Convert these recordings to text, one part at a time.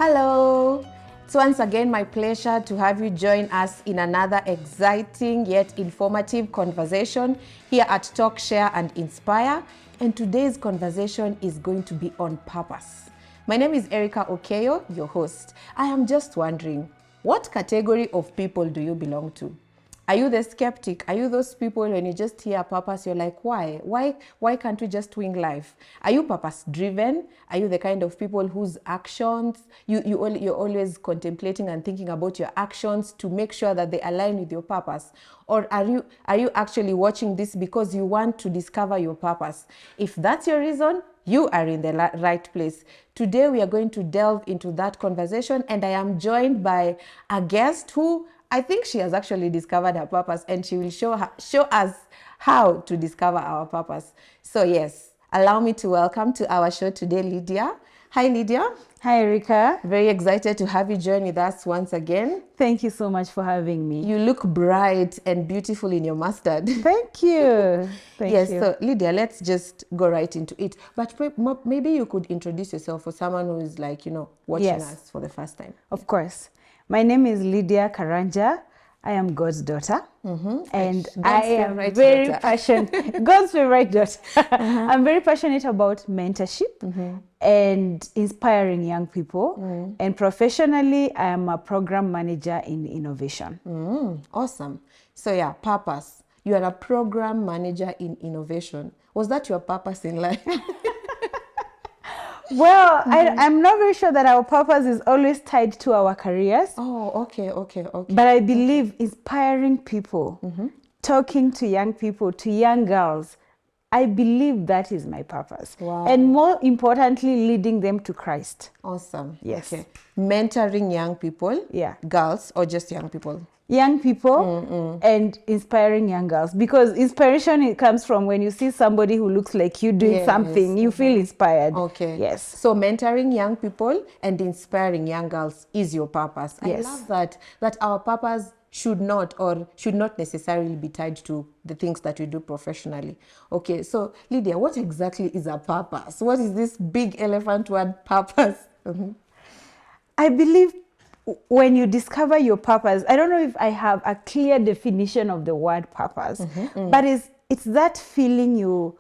Hello! It's once again my pleasure to have you join us in another exciting yet informative conversation here at Talk, Share and Inspire. And today's conversation is going to be on purpose. My name is Erica Okeyo, your host. I am just wondering, what category of people do you belong to? Are you the skeptic? Are you those people when you just hear purpose, you're like, why? Why can't we just wing life? Are you purpose driven? Are you the kind of people whose actions, you're always contemplating and thinking about your actions to make sure that they align with your purpose? Or are you actually watching this because you want to discover your purpose? If that's your reason, you are in the right place. Today we are going to delve into that conversation, and I am joined by a guest who I think she has actually discovered her purpose, and she will show us how to discover our purpose. So yes, allow me to welcome to our show today, Lydia. Hi, Lydia. Hi, Erica. Very excited to have you join with us once again. Thank you so much for having me. You look bright and beautiful in your mustard. Thank you. Yes, so Lydia, let's just go right into it. But maybe you could introduce yourself for someone who is watching us for the first time. Of course. My name is Lydia Karanja. I am God's daughter. And I am very passionate. God's favorite daughter. I'm very passionate about mentorship and inspiring young people. And professionally, I am a program manager in innovation. Awesome. So yeah, purpose. You are a program manager in innovation. Was that your purpose in life? Well, I'm not very sure that our purpose is always tied to our careers. Oh, okay. But I believe inspiring people, talking to young people, to young girls, I believe that is my purpose. Wow. And more importantly, leading them to Christ. Awesome. Yes. Okay. Mentoring young people, girls, or just young people? Young people and inspiring young girls, because inspiration, it comes from when you see somebody who looks like you doing something, you feel inspired. Okay. Yes. So mentoring young people and inspiring young girls is your purpose. Yes. I love that our purpose should not necessarily be tied to the things that we do professionally. Okay, so Lydia, what exactly is a purpose? What is this big elephant word, purpose? I believe when you discover your purpose, I don't know if I have a clear definition of the word purpose, but it's that feeling you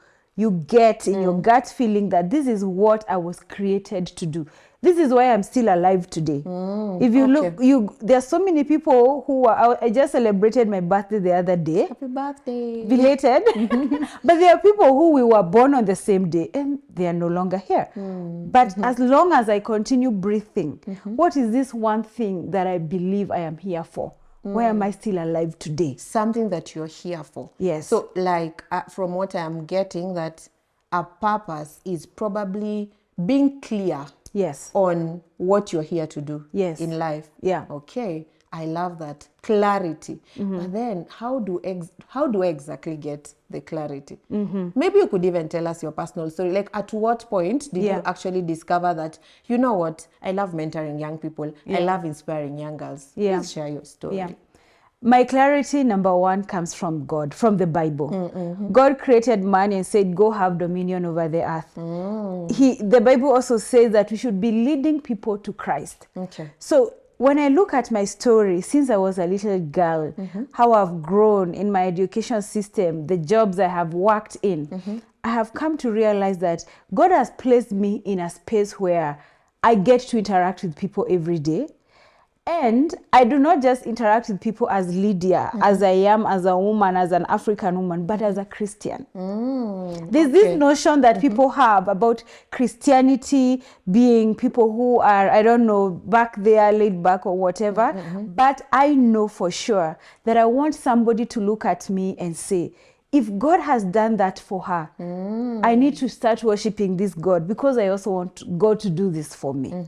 get in your gut feeling that this is what I was created to do. This is why I'm still alive today. If you look, there are so many people who I just celebrated my birthday the other day. Happy birthday. Belated. But there are people who we were born on the same day and they are no longer here. But as long as I continue breathing, what is this one thing that I believe I am here for? Why am I still alive today? Something that you're here for. Yes. So from what I'm getting, that a purpose is probably being clear on what you're here to do in life. Yeah. Okay. I love that. Clarity. But then how do I exactly get the clarity? Maybe you could even tell us your personal story. Like, at what point did you actually discover that, you know what, I love mentoring young people. I love inspiring young girls. Please share your story. Yeah. My clarity, number one, comes from God, from the Bible. God created man and said, go have dominion over the earth. The Bible also says that we should be leading people to Christ. Okay. So when I look at my story, since I was a little girl, how I've grown in my education system, the jobs I have worked in, I have come to realize that God has placed me in a space where I get to interact with people every day. And I do not just interact with people as Lydia, as I am, as a woman, as an African woman, but as a Christian. There's this notion that people have about Christianity being people who are, I don't know, back there, laid back or whatever. But I know for sure that I want somebody to look at me and say, if God has done that for her, I need to start worshiping this God, because I also want God to do this for me.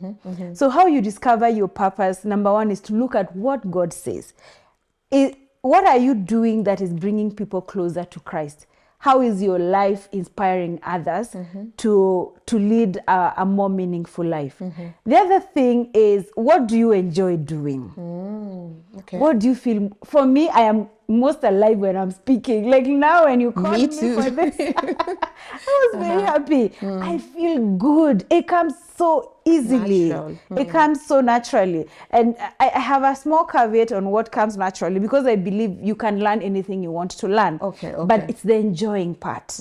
So how you discover your purpose, number one, is to look at what God says. What are you doing that is bringing people closer to Christ? How is your life inspiring others to lead a more meaningful life? The other thing is, what do you enjoy doing? Okay. What do you feel? For me, I am most alive when I'm speaking. Like now when you call me too. for this, I was very happy. I feel good. It comes so easily. Natural. It comes so naturally. And I have a small caveat on what comes naturally, because I believe you can learn anything you want to learn. Okay. But it's the enjoying part.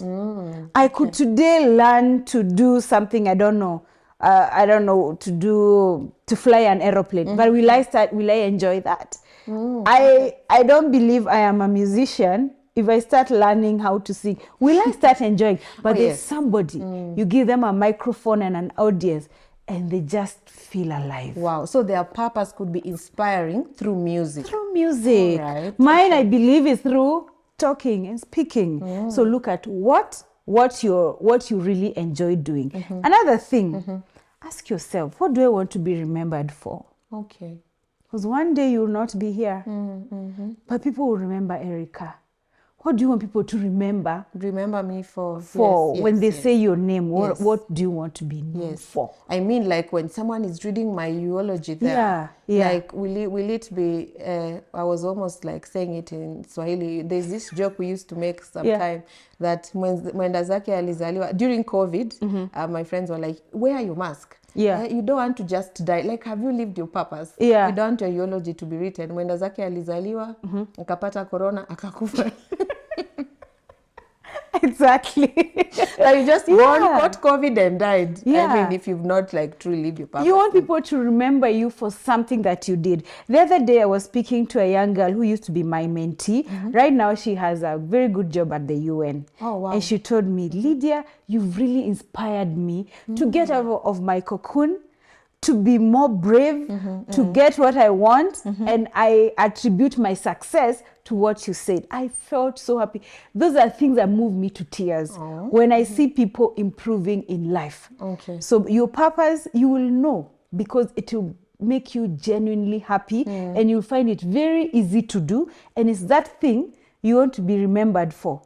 I could today learn to do something, I don't know, to fly an aeroplane. But will I enjoy that? I don't believe I am a musician. If I start learning how to sing, will I start enjoying? But there's somebody, you give them a microphone and an audience, and they just feel alive. Wow. So their purpose could be inspiring through music. Through music. Right. Mine, I believe, is through talking and speaking. So look at what you really enjoy doing. Another thing, ask yourself, what do I want to be remembered for? Okay. Because one day you will not be here, but people will remember Erica. What do you want people to remember? Remember me for When they say your name, what do you want to be known for? I mean, like when someone is reading my eulogy there, like will it be, I was almost like saying it in Swahili. There's this joke we used to make sometime that mwenda zake alizaliwa during COVID, my friends were like, wear your mask. You don't want to just die. Like, have you lived your purpose? You don't want your eulogy to be written. Mwenda zake alizaliwa, akapata corona, akakufa. Exactly. Like you just born, caught COVID and died. I mean, if you've not like truly lived your purpose. You want people to remember you for something that you did. The other day I was speaking to a young girl who used to be my mentee. Right now she has a very good job at the UN. Oh, wow. And she told me, Lydia, you've really inspired me to get out of my cocoon, to be more brave, to get what I want, and I attribute my success to what you said. I felt so happy. Those are things that move me to tears when I see people improving in life. Okay. So your purpose, you will know, because it will make you genuinely happy, and you'll find it very easy to do, and it's that thing you want to be remembered for.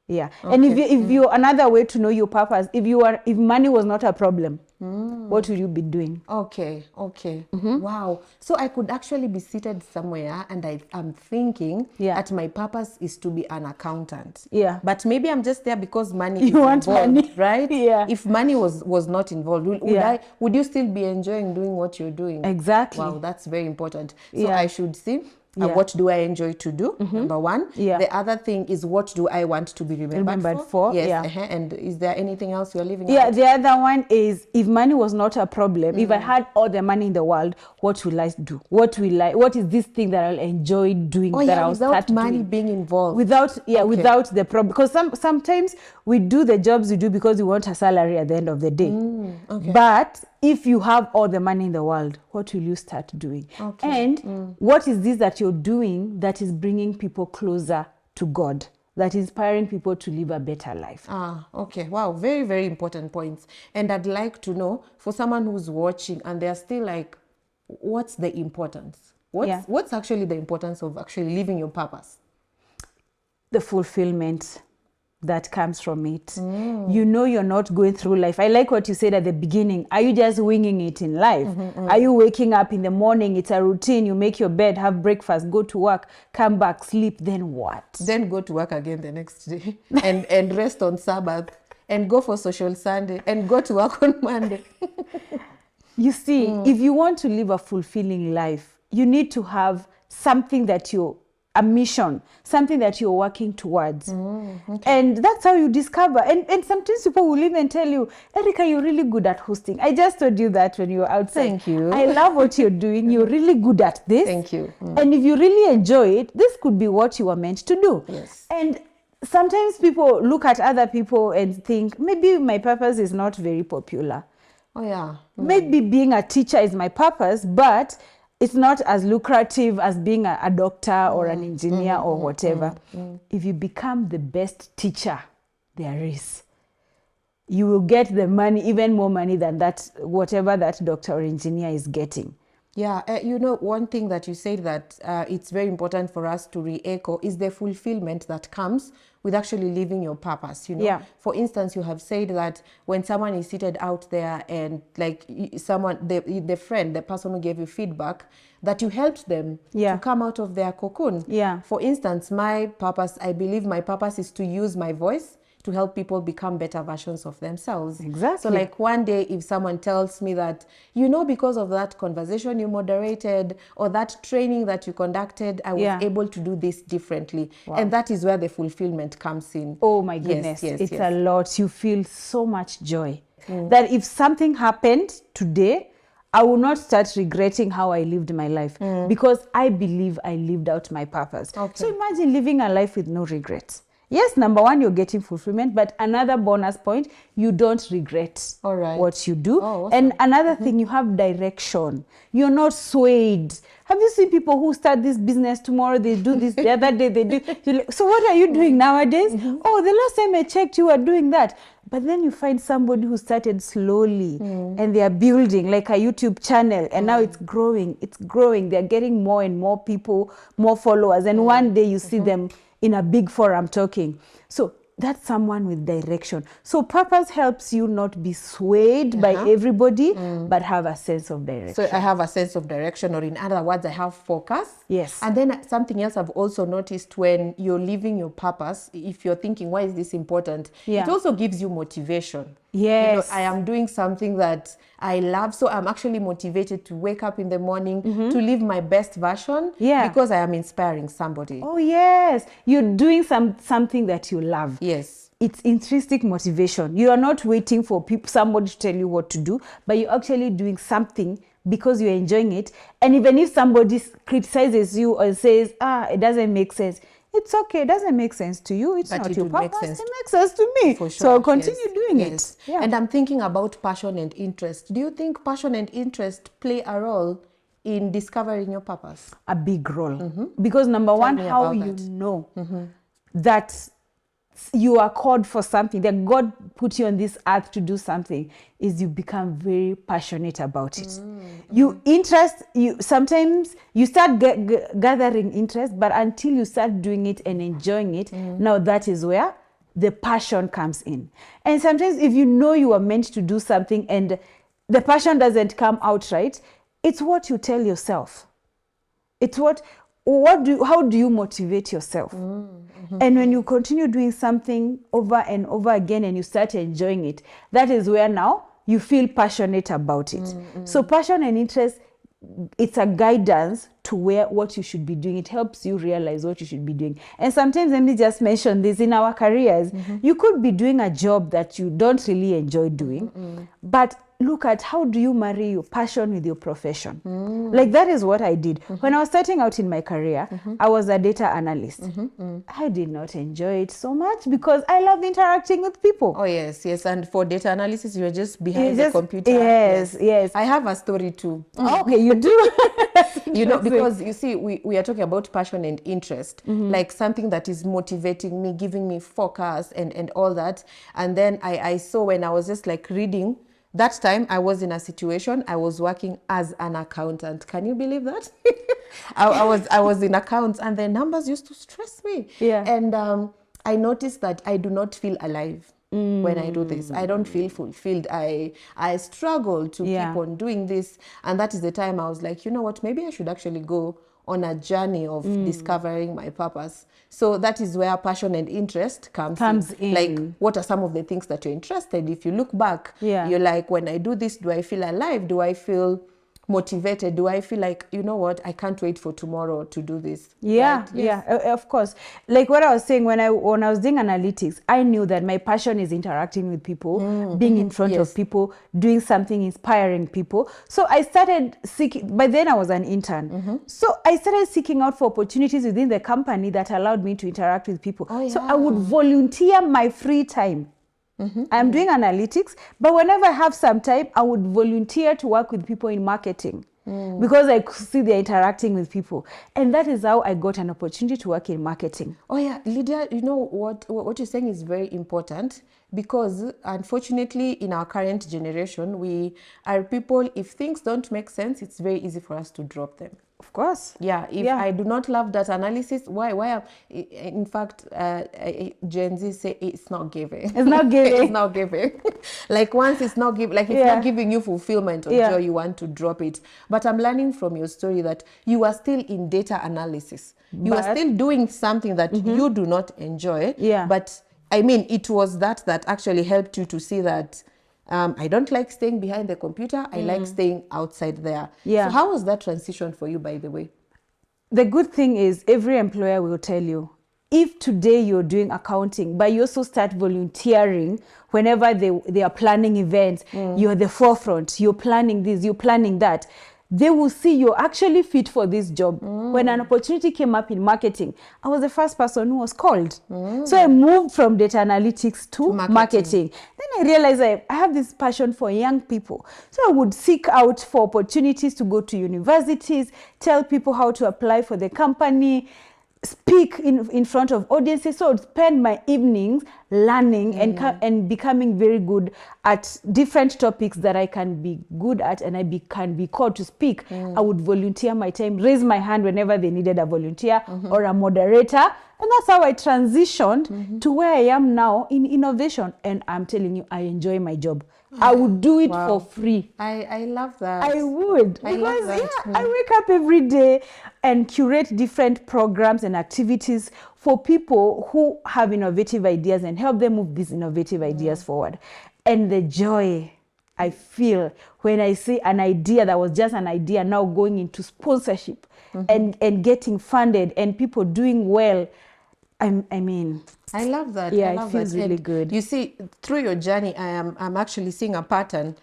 Yeah. Okay. And if you another way to know your purpose, if money was not a problem, what would you be doing? Okay. Wow. So I could actually be seated somewhere and I'm thinking that my purpose is to be an accountant. Yeah. But maybe I'm just there because money is want involved, money. right? Yeah. If money was not involved, would you still be enjoying doing what you're doing? Exactly. Wow, that's very important. So I should see what do I enjoy to do? Number one. The other thing is, what do I want to be remembered for? Yes. And is there anything else you're leaving out? The other one is, if money was not a problem, if I had all the money in the world, what will I do? What is this thing that I'll enjoy doing that I'll start doing? Without money being involved. Without the problem. Because sometimes we do the jobs we do because we want a salary at the end of the day. But if you have all the money in the world, what will you start doing? And what is this that you're doing that is bringing people closer to God, that is inspiring people to live a better life? Okay. Wow. Very, very important points. And I'd like to know, for someone who's watching and they're still like, what's the importance? What's actually the importance of actually living your purpose? The fulfillment that comes from it. You know you're not going through life. I like what you said at the beginning. Are you just winging it in life? Are you waking up in the morning, it's a routine, you make your bed, have breakfast, go to work, come back, sleep, then what? Then go to work again the next day and rest on Sabbath and go for social Sunday and go to work on Monday. You see, if you want to live a fulfilling life, you need to have something that a mission, something that you're working towards. And that's how you discover. And sometimes people will even tell you, Erica, you're really good at hosting. I just told you that when you were outside. Thank you. I love what you're doing. You're really good at this. Thank you. And if you really enjoy it, this could be what you were meant to do. Yes. And sometimes people look at other people and think, maybe my purpose is not very popular. Maybe being a teacher is my purpose, but it's not as lucrative as being a doctor or an engineer or whatever. If you become the best teacher there is, you will get the money, even more money than that, whatever that doctor or engineer is getting. Yeah, you know, one thing that you said that it's very important for us to re-echo is the fulfillment that comes with actually living your purpose, you know. Yeah. For instance, you have said that when someone is seated out there and like someone, the friend, the person who gave you feedback, that you helped them Yeah. to come out of their cocoon. Yeah. For instance, my purpose, I believe my purpose is to use my voice to help people become better versions of themselves. Exactly. So like one day if someone tells me that, you know, because of that conversation you moderated or that training that you conducted, I was Yeah. able to do this differently. Wow. And that is where the fulfillment comes in. Oh my goodness, Yes, it's yes. a lot. You feel so much joy. That if something happened today, I will not start regretting how I lived my life because I believe I lived out my purpose. Okay. So imagine living a life with no regrets. Yes, number one, you're getting fulfillment, but another bonus point, you don't regret All right. what you do. Oh, awesome. And another thing, you have direction. You're not swayed. Have you seen people who start this business tomorrow, they do this, the other day they do. You're like, so what are you doing nowadays? Oh, the last time I checked, you were doing that. But then you find somebody who started slowly and they are building like a YouTube channel and now it's growing, They're getting more and more people, more followers. And one day you see them in a big forum talking. So that's someone with direction. So purpose helps you not be swayed by everybody, but have a sense of direction. So I have a sense of direction, or in other words, I have focus. Yes. And then something else I've also noticed when you're living your purpose, if you're thinking, why is this important? Yeah. It also gives you motivation. Yes. You know, I am doing something that I love, so I'm actually motivated to wake up in the morning to live my best version because I am inspiring somebody. Oh, yes. You're doing something that you love. Yes. It's intrinsic motivation. You are not waiting for somebody to tell you what to do, but you're actually doing something because you're enjoying it. And even if somebody criticizes you or says, it doesn't make sense, it's okay. It doesn't make sense to you. It's But not it your would make purpose. sense. It makes sense to me. For sure. So I'll continue doing Yes. it. Yeah. And I'm thinking about passion and interest. Do you think passion and interest play a role in discovering your purpose? A big role. Because number one, me how about you that. know that you are called for something, that God put you on this earth to do something, is you become very passionate about it. Sometimes you start gathering interest, but until you start doing it and enjoying it, now that is where the passion comes in. And sometimes if you know you are meant to do something and the passion doesn't come out right, it's what you tell yourself. It's how do you motivate yourself? And when you continue doing something over and over again and you start enjoying it, that is where now you feel passionate about it. So passion and interest, it's a guidance to what you should be doing. It helps you realize what you should be doing. And sometimes, let me just mention this, in our careers, you could be doing a job that you don't really enjoy doing, but look at how do you marry your passion with your profession. Like that is what I did. When I was starting out in my career, I was a data analyst. I did not enjoy it so much because I love interacting with people. Oh, yes. And for data analysis, you're just behind the computer. Yes. I have a story too. Okay, you do. You know, because you see, we are talking about passion and interest, like something that is motivating me, giving me focus and all that. And then I saw when I was just like reading, that time I was in a situation, I was working as an accountant. Can you believe that? I was in accounts and the numbers used to stress me. Yeah. And I noticed that I do not feel alive when I do this. I don't feel fulfilled. I struggle to keep on doing this. And that is the time I was like, you know what, maybe I should actually go on a journey of discovering my purpose. So that is where passion and interest comes in. Like, what are some of the things that you're interested? If you look back, you're like, when I do this, do I feel alive? Do I feel motivated? Do I feel like, you know what, I can't wait for tomorrow to do this? Right? Of course. Like what I was saying, when I was doing analytics, I knew that my passion is interacting with people, being in front of people, doing something, inspiring people. So I started seeking, by then I was an intern. So I started seeking out for opportunities within the company that allowed me to interact with people. So I would volunteer my free time. I'm doing analytics, but whenever I have some time, I would volunteer to work with people in marketing. because I could see they're interacting with people. And that is how I got an opportunity to work in marketing. Oh yeah, Lydia, you know what you're saying is very important, because unfortunately in our current generation, we are people, if things don't make sense, it's very easy for us to drop them. Of course. Yeah, if I do not love that analysis, why in fact, Gen Z say it's not giving. It's not giving. It's not giving. Like once it's not giving, like it's not giving you fulfillment or joy, you want to drop it. But I'm learning from your story that you are still in data analysis. You are still doing something that you do not enjoy. Yeah. But I mean, it was that actually helped you to see that I don't like staying behind the computer. I like staying outside there. Yeah. So how was that transition for you, by the way? The good thing is every employer will tell you, if today you're doing accounting, but you also start volunteering whenever they are planning events, you're the forefront, you're planning this, you're planning that, they will see you're actually fit for this job. When an opportunity came up in marketing, I was the first person who was called. So I moved from data analytics to marketing. Then I realized I have this passion for young people. So I would seek out for opportunities to go to universities, tell people how to apply for the company, speak in front of audiences. So I would spend my evenings learning and becoming very good at different topics that I can be good at, and I can be called to speak. I would volunteer my time, raise my hand whenever they needed a volunteer or a moderator. And that's how I transitioned to where I am now in innovation. And I'm telling you, I enjoy my job. I would do it for free. I love that. I would. Because I wake up every day and curate different programs and activities for people who have innovative ideas and help them move these innovative ideas forward. And the joy I feel when I see an idea that was just an idea now going into sponsorship and getting funded and people doing well. I mean, I love that. Yeah, I love it feels that. really And good. You see, through your journey, I'm actually seeing a pattern.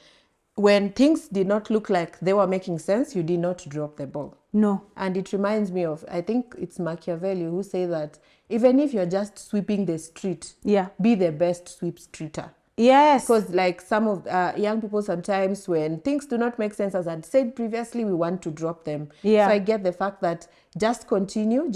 When things did not look like they were making sense, you did not drop the ball. No. And it reminds me of, I think it's Machiavelli who say that even if you're just sweeping the street, be the best sweep streeter. Yes. Because like some of young people, sometimes when things do not make sense, as I'd said previously, we want to drop them. Yeah. So I get the fact that just continue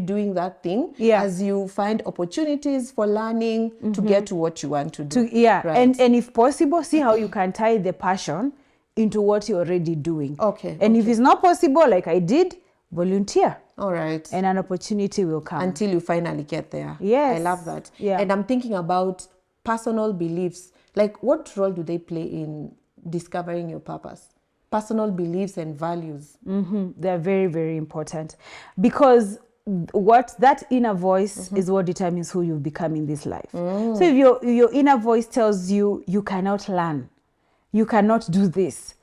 doing that thing as you find opportunities for learning to get to what you want to do. Right. And if possible, see how you Mm-hmm. can tie the passion into what you're already doing. Okay. And if it's not possible, like I did, volunteer. All right. And an opportunity will come. Until you finally get there. Yes. I love that. Yeah. And I'm thinking about personal beliefs. Like, what role do they play in discovering your purpose? Personal beliefs and values. They're very, very important, because what that inner voice is what determines who you become in this life. So if your inner voice tells you you cannot learn, you cannot do this.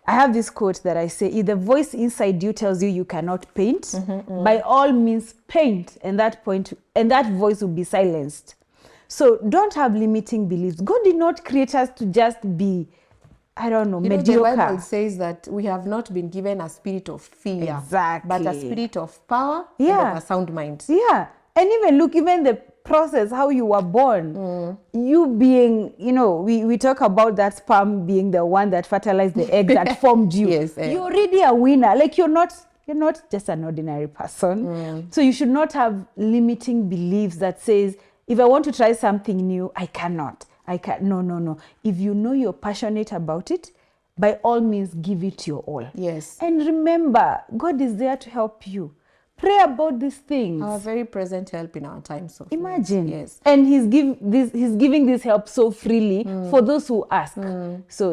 I have this quote that I say, if the voice inside you tells you you cannot paint, by all means paint, and that voice will be silenced. So don't have limiting beliefs. God did not create us to just be, I don't know, mediocre. The Bible says that we have not been given a spirit of fear, Exactly. but a spirit of power and of a sound mind. Yeah. And even the process, how you were born, you being, we talk about that sperm being the one that fertilized the egg that formed you. Yes. You're already a winner. Like you're not just an ordinary person. So you should not have limiting beliefs that says, if I want to try something new, I cannot. No. If you know you're passionate about it, by all means, give it your all. Yes. And remember, God is there to help you. Pray about these things. Our very present help in our times of Imagine. need. Yes. And he's giving this help so freely for those who ask. So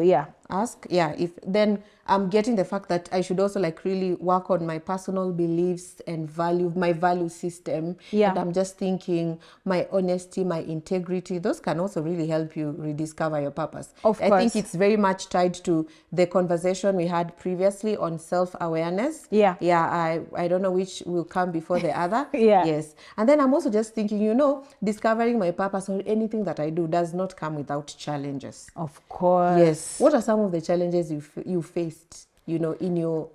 Ask. Yeah. If then I'm getting the fact that I should also like really work on my personal beliefs and my value system. Yeah. And I'm just thinking my honesty, my integrity, those can also really help you rediscover your purpose. Of course. I think it's very much tied to the conversation we had previously on self-awareness. Yeah. Yeah. I don't know which will come before the other. Yeah. Yes. And then I'm also just thinking, discovering my purpose or anything that I do does not come without challenges. of course. Yes. What are some of the challenges you faced, in your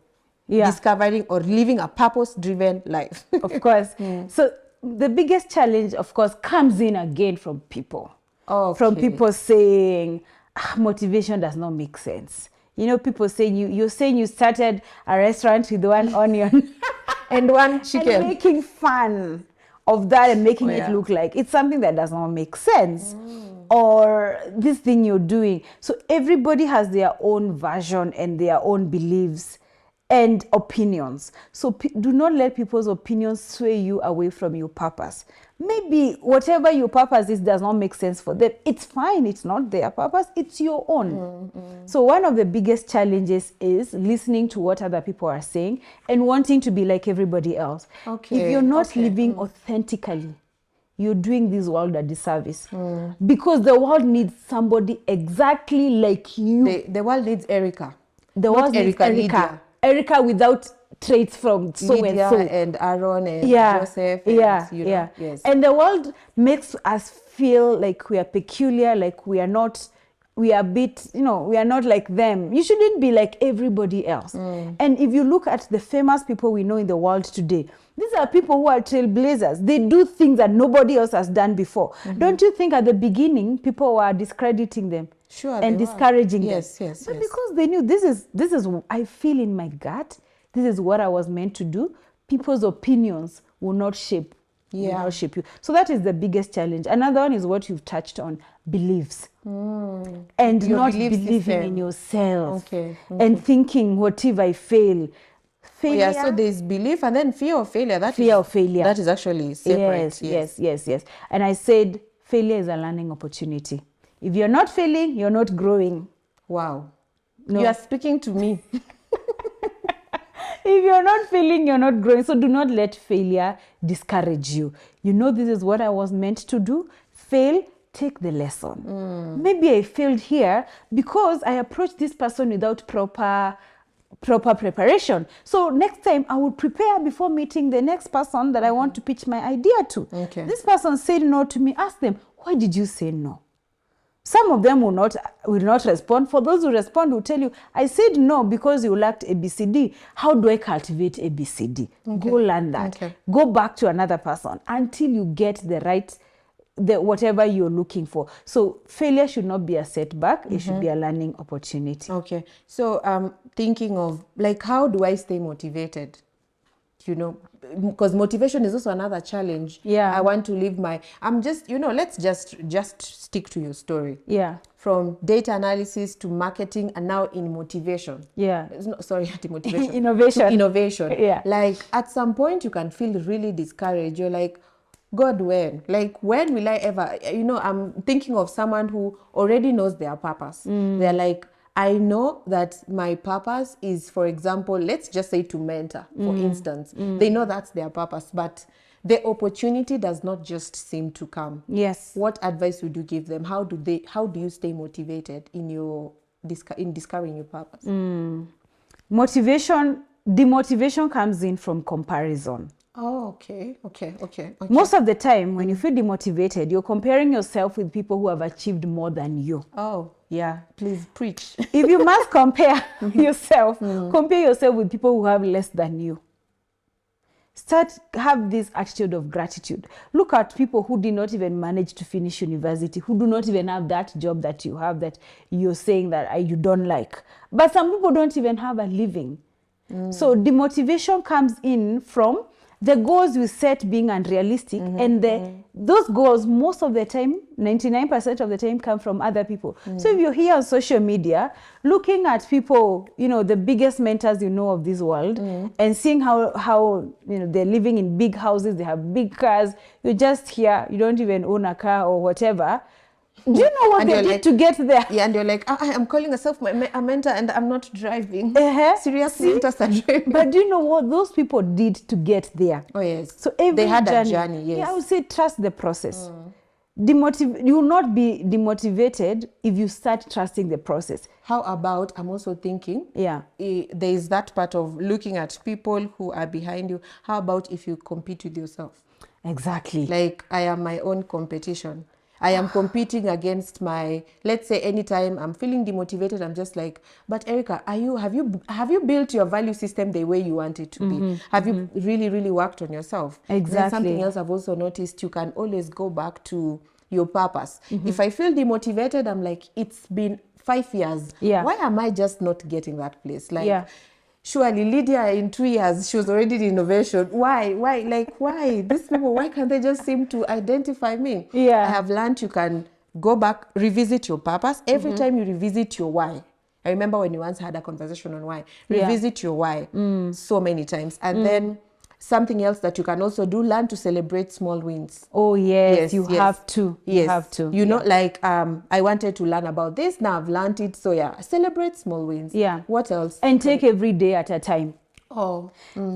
discovering or living a purpose-driven life? Of course. So the biggest challenge, of course, comes in again from people. Okay. From people saying, motivation does not make sense. You know, people saying you're saying you started a restaurant with one onion And one chicken. and making fun of that and making it yeah. look like it's something that does not make sense. Or this thing you're doing. So everybody has their own version and their own beliefs and opinions. So do not let people's opinions sway you away from your purpose. Maybe whatever your purpose is does not make sense for them. It's fine. It's not their purpose. It's your own. So one of the biggest challenges is listening to what other people are saying and wanting to be like everybody else. Okay. If you're not living authentically, you're doing this world a disservice. Because the world needs somebody exactly like you. The world needs Erica. The world needs Erica, Erica. Lydia. Erica without traits from so Lydia and so. and Aaron and Joseph. And, you know, yes. And the world makes us feel like we are peculiar, like we are not, we are a bit, you know, we are not like them. You shouldn't be like everybody else. And if you look at the famous people we know in the world today, these are people who are trailblazers. They do things that nobody else has done before. Don't you think at the beginning people were discrediting them? Sure, And discouraging them. Yes. But because they knew this is I feel in my gut, this is what I was meant to do. People's opinions will not shape will not shape you. So that is the biggest challenge. Another one is what you've touched on, beliefs. And Your not belief believing system. in yourself. Okay. And thinking, what if I fail? Failure. So there's belief and then fear of failure. Fear of failure. That is actually separate. Yes. And I said failure is a learning opportunity. If you're not failing, you're not growing. Wow. No. You are speaking to me. If you're not failing, you're not growing. So do not let failure discourage you. You know, this is what I was meant to do. Fail, take the lesson. Maybe I failed here because I approached this person without proper preparation. So next time I will prepare before meeting the next person that I want to pitch my idea to. Okay. This person said no to me. Ask them, why did you say no? Some of them will not respond. For those who respond, will tell you, I said no because you lacked ABCD. How do I cultivate ABCD? Go learn that. Go back to another person until you get the whatever you're looking for. So failure should not be a setback. It should be a learning opportunity. Okay. So thinking of like, how do I stay motivated? You know, because motivation is also another challenge. Yeah. I want to live let's just stick to your story. Yeah. From data analysis to marketing and now in motivation. Yeah. Not motivation. Innovation. To innovation. Yeah. Like at some point you can feel really discouraged. You're like, God, when? Like, when will I ever? You know, I'm thinking of someone who already knows their purpose. They're like, I know that my purpose is, for example, let's just say to mentor, for instance. They know that's their purpose, but the opportunity does not just seem to come. Yes. What advice would you give them? How do you stay motivated in discovering your purpose? Demotivation comes in from comparison. Oh, okay. Most of the time, when you feel demotivated, you're comparing yourself with people who have achieved more than you. Oh, yeah. Please preach. If you must compare yourself, compare yourself with people who have less than you. Have this attitude of gratitude. Look at people who did not even manage to finish university, who do not even have that job that you have that you're saying that you don't like. But some people don't even have a living. So demotivation comes in from the goals we set being unrealistic, and those goals most of the time, 99% of the time, come from other people. So if you're here on social media looking at people, you know, the biggest mentors you know of this world, and seeing how you know they're living in big houses, they have big cars, you're just here, you don't even own a car or whatever. Do you know what they did to get there? Yeah, and you're like, I'm calling myself a mentor and I'm not driving. Seriously, mentors are driving. But do you know what those people did to get there? Oh, yes. So they had that journey, yes. Yeah, I would say trust the process. You will not be demotivated if you start trusting the process. How about, I'm also thinking, there is that part of looking at people who are behind you. How about if you compete with yourself? Exactly. Like, I am my own competition. I am competing against let's say anytime I'm feeling demotivated, I'm just like, but Erica, have you built your value system the way you want it to be? Have you really, really worked on yourself? Exactly. Then something else I've also noticed, you can always go back to your purpose. If I feel demotivated, I'm like, it's been 5 years. Yeah. Why am I just not getting that place? Like, Yeah. surely Lydia in 2 years, she was already in innovation. Why? Like, why? These people, why can't they just seem to identify me? Yeah. I have learned you can go back, revisit your purpose. Every time you revisit your why. I remember when you once had a conversation on why. Yeah. Revisit your why so many times. And then something else that you can also do, learn to celebrate small wins. Oh, yes, you have to. Yes. You have to. You know, like, I wanted to learn about this. Now I've learned it. So yeah, celebrate small wins. Yeah. What else? And take every day at a time. Oh,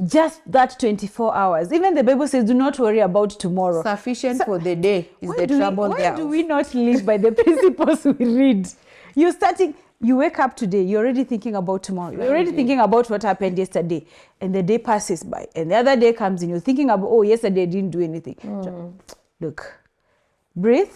Just that 24 hours. Even the Bible says, do not worry about tomorrow. sufficient for the day is the trouble Why there. do we not live by the principles we read? You wake up today, you're already thinking about tomorrow. You're already thinking about what happened yesterday. And the day passes by. And the other day comes and you're thinking about, oh, yesterday I didn't do anything. Look, breathe,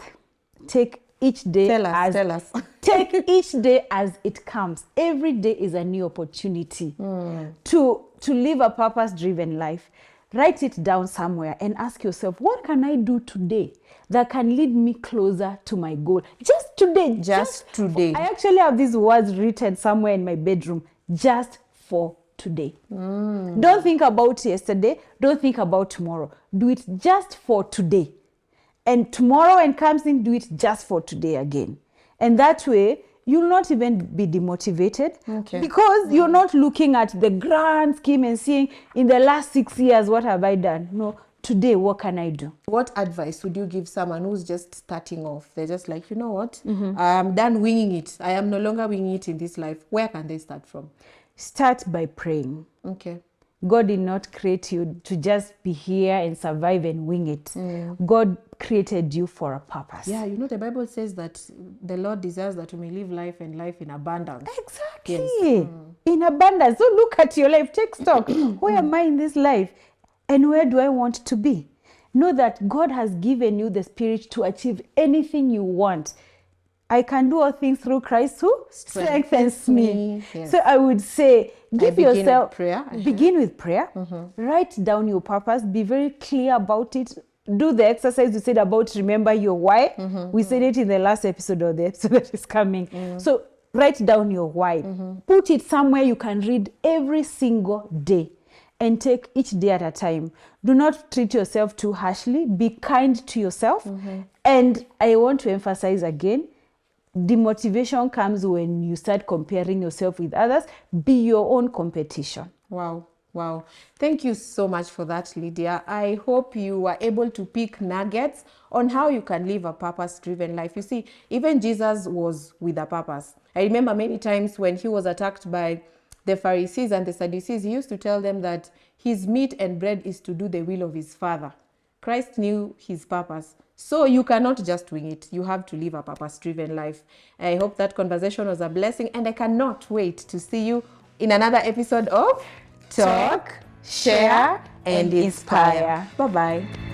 take each day Tell us. Take each day as it comes. Every day is a new opportunity to live a purpose-driven life. Write it down somewhere and ask yourself, what can I do today that can lead me closer to my goal? Just today. Just today. I actually have these words written somewhere in my bedroom. Just for today. Don't think about yesterday. Don't think about tomorrow. Do it just for today. And tomorrow when comes in, do it just for today again. And that way, you'll not even be demotivated because you're not looking at the grand scheme and seeing in the last 6 years, what have I done? No, today, what can I do? What advice would you give someone who's just starting off? They're just like, you know what? I'm done winging it. I am no longer winging it in this life. Where can they start from? Start by praying. Okay. God did not create you to just be here and survive and wing it. God created you for a purpose. Yeah, you know, the Bible says that the Lord desires that we may live life and life in abundance. Exactly. Yes. In abundance. So look at your life. Take stock. Where am I in this life? And where do I want to be? Know that God has given you the spirit to achieve anything you want. I can do all things through Christ who strengthens me. Yes. So I would say, give yourself prayer. Begin with prayer. Write down your purpose. Be very clear about it. Do the exercise we said about remember your why. We said it in the last episode or the episode that is coming. So write down your why. Put it somewhere you can read every single day. And take each day at a time. Do not treat yourself too harshly. Be kind to yourself. And I want to emphasize again, demotivation comes when you start comparing yourself with others. Be your own competition. Wow. Wow. Thank you so much for that, Lydia. I hope you were able to pick nuggets on how you can live a purpose-driven life. You see, even Jesus was with a purpose. I remember many times when he was attacked by the Pharisees and the Sadducees, he used to tell them that his meat and bread is to do the will of his Father. Christ knew his purpose. So you cannot just wing it. You have to live a purpose-driven life. I hope that conversation was a blessing, and I cannot wait to see you in another episode of Talk, Share, and Inspire. Bye-bye.